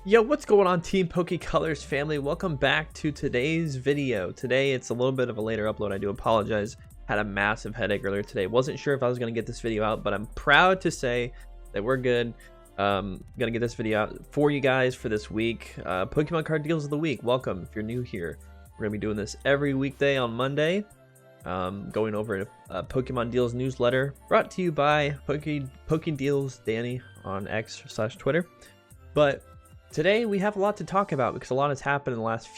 Yo, what's going on, TeamPokeColors family? Welcome back to today's video. Today it's a little bit of a later upload. I do apologize. Had a massive headache earlier today. Wasn't sure if I was going to get this video out, but I'm proud to say that we're good. Gonna get this video out for you guys for this week. Pokemon card deals of the week. Welcome if you're new here. We're gonna be doing this every weekday on Monday. Going over a Pokemon Deals newsletter brought to you by Poke Deals Danny on X/Twitter. But today we have a lot to talk about because a lot has happened in the last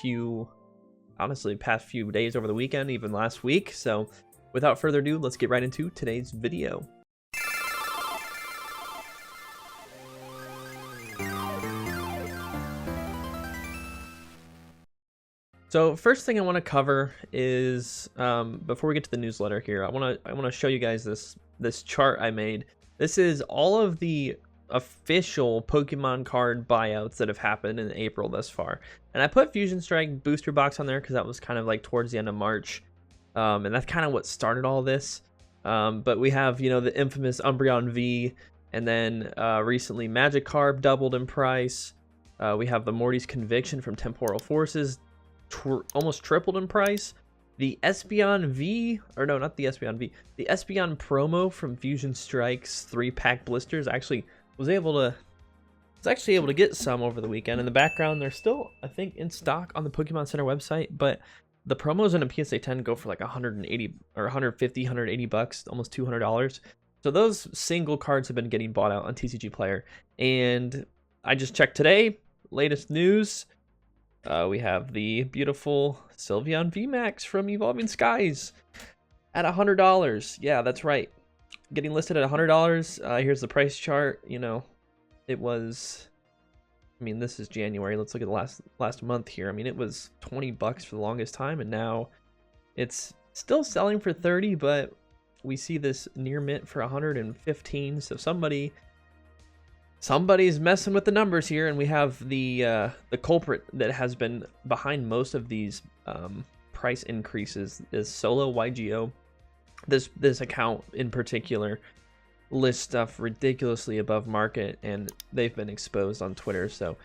past few days over the weekend, even last week. So without further ado, let's get right into today's video. So first thing I want to cover is before we get to the newsletter here, I want to show you guys this chart I made. This is all of the official Pokemon card buyouts that have happened in April thus far, and I put Fusion Strike booster box on there because that was kind of like towards the end of March, and that's kind of what started all this. But we have, you know, the infamous Umbreon V, and then recently Magikarp doubled in price. We have the Morty's Conviction from Temporal Forces almost tripled in price. The Espeon V, or no, not the Espeon V, the Espeon promo from Fusion Strike's 3-pack blisters actually was actually able to get some over the weekend. In the background, they're still, I think, in stock on the Pokemon Center website, but the promos in a PSA 10 go for like 180 or 150, 180 bucks, almost $200. So those single cards have been getting bought out on TCG Player. And I just checked today, latest news. We have the beautiful Sylveon Vmax from Evolving Skies at $100. Yeah, that's right. Getting listed at $100. Here's the price chart. You know, it was, I mean, this is January. Let's look at the last month here. I mean, it was 20 bucks for the longest time, and now it's still selling for 30, but we see this near mint for 115. So somebody's messing with the numbers here, and we have the culprit that has been behind most of these price increases is Solo YGO. This account in particular lists stuff ridiculously above market, and they've been exposed on Twitter. So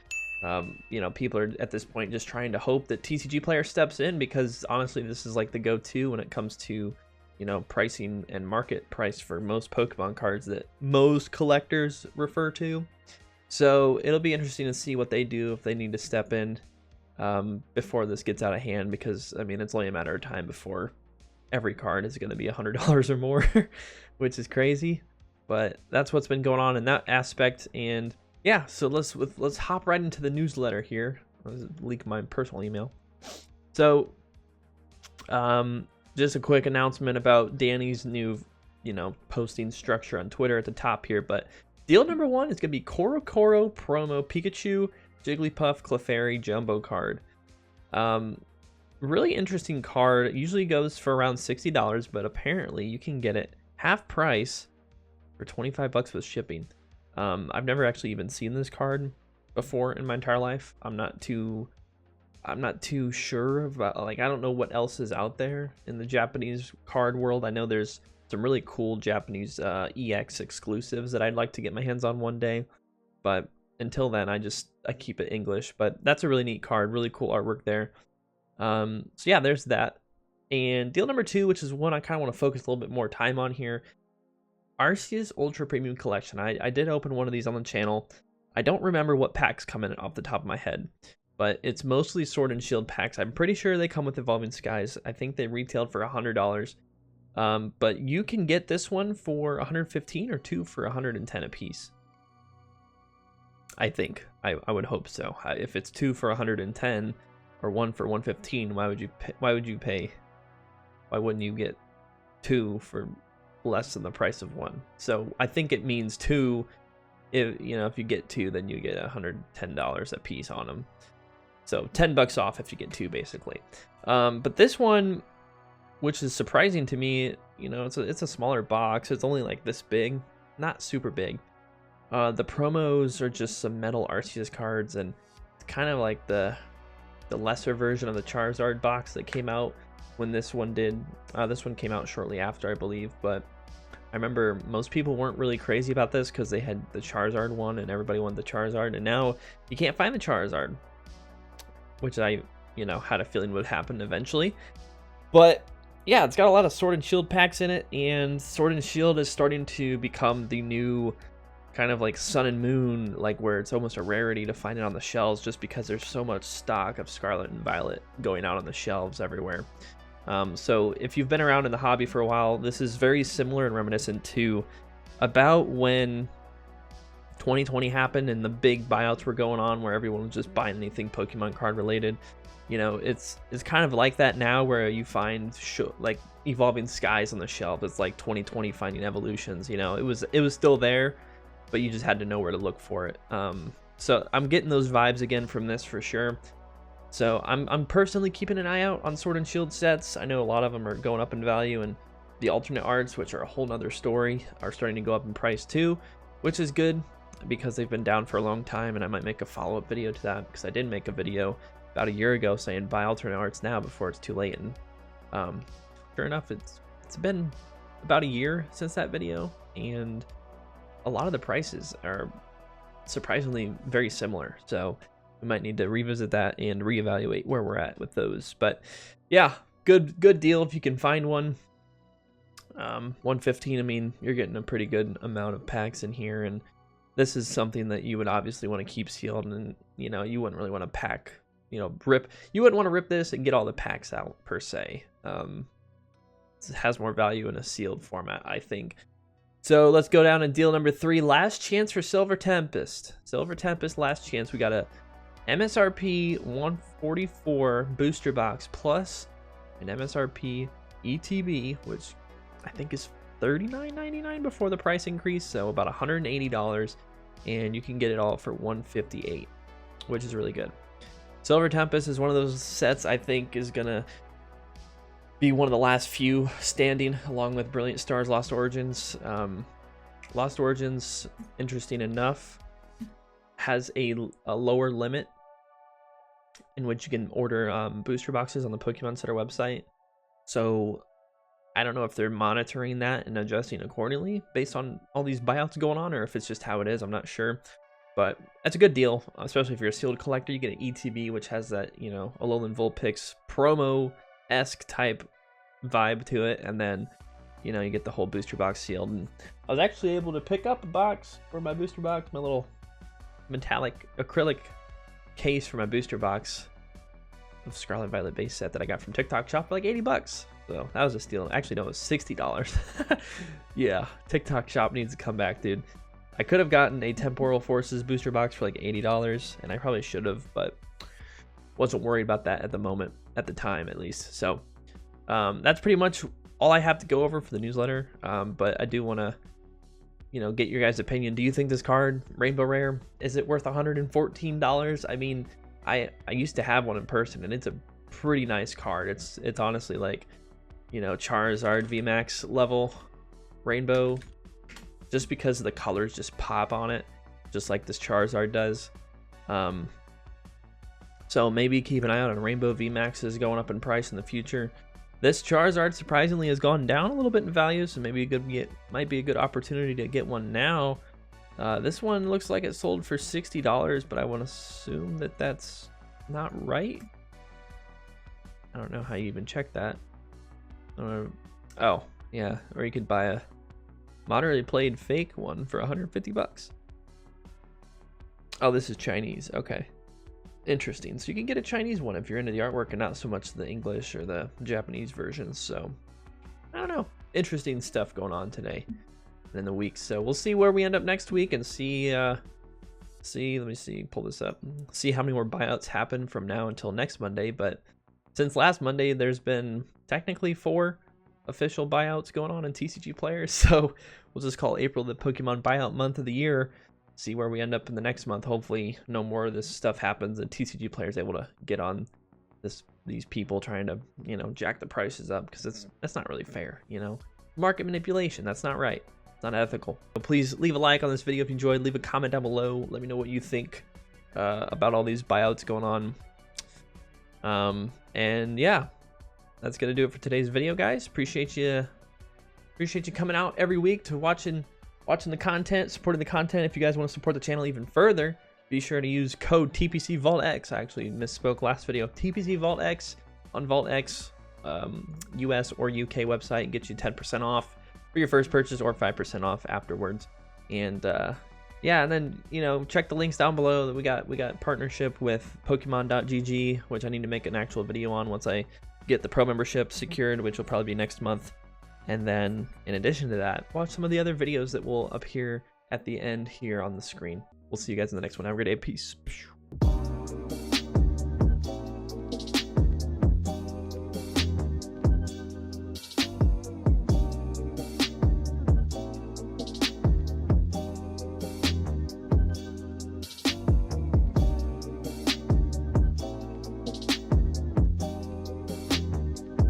you know, people are at this point just trying to hope that TCG Player steps in, because honestly this is like the go-to when it comes to, you know, pricing and market price for most Pokemon cards that most collectors refer to. So it'll be interesting to see what they do, if they need to step in before this gets out of hand, because I mean, it's only a matter of time before every card is going to be $100 or more, which is crazy. But that's what's been going on in that aspect. And yeah, so let's hop right into the newsletter here. I'll leak my personal email. So just a quick announcement about Danny's new, you know, posting structure on Twitter at the top here. But deal number 1 is going to be Coro promo Pikachu, Jigglypuff, Clefairy Jumbo card. Really interesting card. It usually goes for around $60, but apparently you can get it half price for 25 bucks with shipping. I've never actually even seen this card before in my entire life. I'm not too sure about, like, I don't know what else is out there in the Japanese card world. I know there's some really cool Japanese EX exclusives that I'd like to get my hands on one day, but until then I keep it English. But that's a really neat card, really cool artwork there. So yeah, there's that. And deal number 2, which is one I kind of want to focus a little bit more time on here, Arceus Ultra Premium Collection. I did open one of these on the channel. I don't remember what packs come in off the top of my head, but it's mostly Sword and Shield packs. I'm pretty sure they come with Evolving Skies. I think they retailed for $100. But you can get this one for $115 or 2 for $110 a piece. I think. I would hope so. If it's 2 for $110 or 1 for $115, why wouldn't you get 2 for less than the price of 1? So I think it means 2. If you get 2, then you get $110 a piece on them. So 10 bucks off if you get 2, basically. But this one, which is surprising to me, you know, it's a smaller box. It's only like this big, not super big. The promos are just some metal Arceus cards, and it's kind of like the lesser version of the Charizard box that came out when this one did. This one came out shortly after, I believe, but I remember most people weren't really crazy about this because they had the Charizard one and everybody wanted the Charizard, and now you can't find the Charizard, which I, had a feeling would happen eventually. But yeah, it's got a lot of Sword and Shield packs in it, and Sword and Shield is starting to become the new kind of like Sun and Moon, like where it's almost a rarity to find it on the shelves just because there's so much stock of Scarlet and Violet going out on the shelves everywhere. So if you've been around in the hobby for a while, this is very similar and reminiscent to about when 2020 happened and the big buyouts were going on where everyone was just buying anything Pokemon card related. It's kind of like that now, where you find like Evolving Skies on the shelf. It's like 2020 finding evolutions. It was still there, but you just had to know where to look for it. So I'm getting those vibes again from this for sure. So I'm personally keeping an eye out on Sword and Shield sets. I know a lot of them are going up in value, and the alternate arts, which are a whole nother story, are starting to go up in price too, which is good because they've been down for a long time. And I might make a follow-up video to that, because I did make a video about a year ago saying buy alternate arts now before it's too late. And sure enough, it's been about a year since that video, and a lot of the prices are surprisingly very similar. So we might need to revisit that and reevaluate where we're at with those. But yeah, good deal if you can find one. 115, I mean, you're getting a pretty good amount of packs in here, and this is something that you would obviously want to keep sealed, and you wouldn't really want to pack, you wouldn't want to rip this and get all the packs out per se. It has more value in a sealed format, I think. So let's go down to deal number 3, last chance for Silver Tempest. Silver Tempest, last chance. We got a MSRP 144 booster box plus an MSRP ETB, which I think is $39.99 before the price increase, so about $180, and you can get it all for $158, which is really good. Silver Tempest is one of those sets I think is gonna be one of the last few standing, along with Brilliant Stars Lost Origins. Lost Origins, interesting enough, has a lower limit in which you can order booster boxes on the Pokemon Center website. So I don't know if they're monitoring that and adjusting accordingly based on all these buyouts going on, or if it's just how it is. I'm not sure. But that's a good deal, especially if you're a sealed collector. You get an ETB, which has that, Alolan Vulpix promo-esque type vibe to it, and then, you get the whole booster box sealed. And I was actually able to pick up a box for my booster box, my little metallic acrylic case for my booster box of Scarlet Violet base set that I got from TikTok Shop for like $80. So that was a steal. Actually, no, it was $60. Yeah, TikTok Shop needs to come back, dude. I could have gotten a Temporal Forces booster box for like $80, and I probably should have, but wasn't worried about that at the moment, at the time at least. So that's pretty much all I have to go over for the newsletter. But I do want to, get your guys' opinion. Do you think this card, Rainbow Rare, is it worth $114? I mean, I used to have one in person, and it's a pretty nice card. It's honestly like, Charizard VMAX level Rainbow, just because the colors just pop on it, just like this Charizard does. So maybe keep an eye out on Rainbow Vmaxes going up in price in the future. This Charizard surprisingly has gone down a little bit in value, so maybe might be a good opportunity to get one now. This one looks like it sold for $60, but I want to assume that that's not right. I don't know how you even check that. Oh, yeah, or you could buy a moderately played fake one for $150. Oh, this is Chinese. Okay, interesting. So you can get a Chinese one if you're into the artwork and not so much the English or the Japanese versions. So I don't know, interesting stuff going on today and in the week. So we'll see where we end up next week, and see let me see, pull this up, see how many more buyouts happen from now until next Monday. But since last Monday, there's been technically 4 official buyouts going on in TCG players, so we'll just call April the Pokemon buyout month of the year. See where we end up in the next month. Hopefully no more of this stuff happens and TCG players able to get on these people trying to, jack the prices up, because that's not really fair. Market manipulation, that's not right. It's not ethical. So please leave a like on this video if you enjoyed. Leave a comment down below. Let me know what you think about all these buyouts going on. And yeah, that's gonna do it for today's video, guys. Appreciate you Appreciate you coming out every week to watching the content, supporting the content. If you guys want to support the channel even further, be sure to use code TPC Vault X. I actually misspoke last video. TPC Vault X on Vault X US or UK website gets you 10% off for your first purchase or 5% off afterwards. And yeah, and then, you know, check the links down below. We got partnership with Pokemon.gg, which I need to make an actual video on once I get the pro membership secured, which will probably be next month. And then in addition to that, watch some of the other videos that will appear at the end here on the screen. We'll see you guys in the next one. Have a great day. Peace.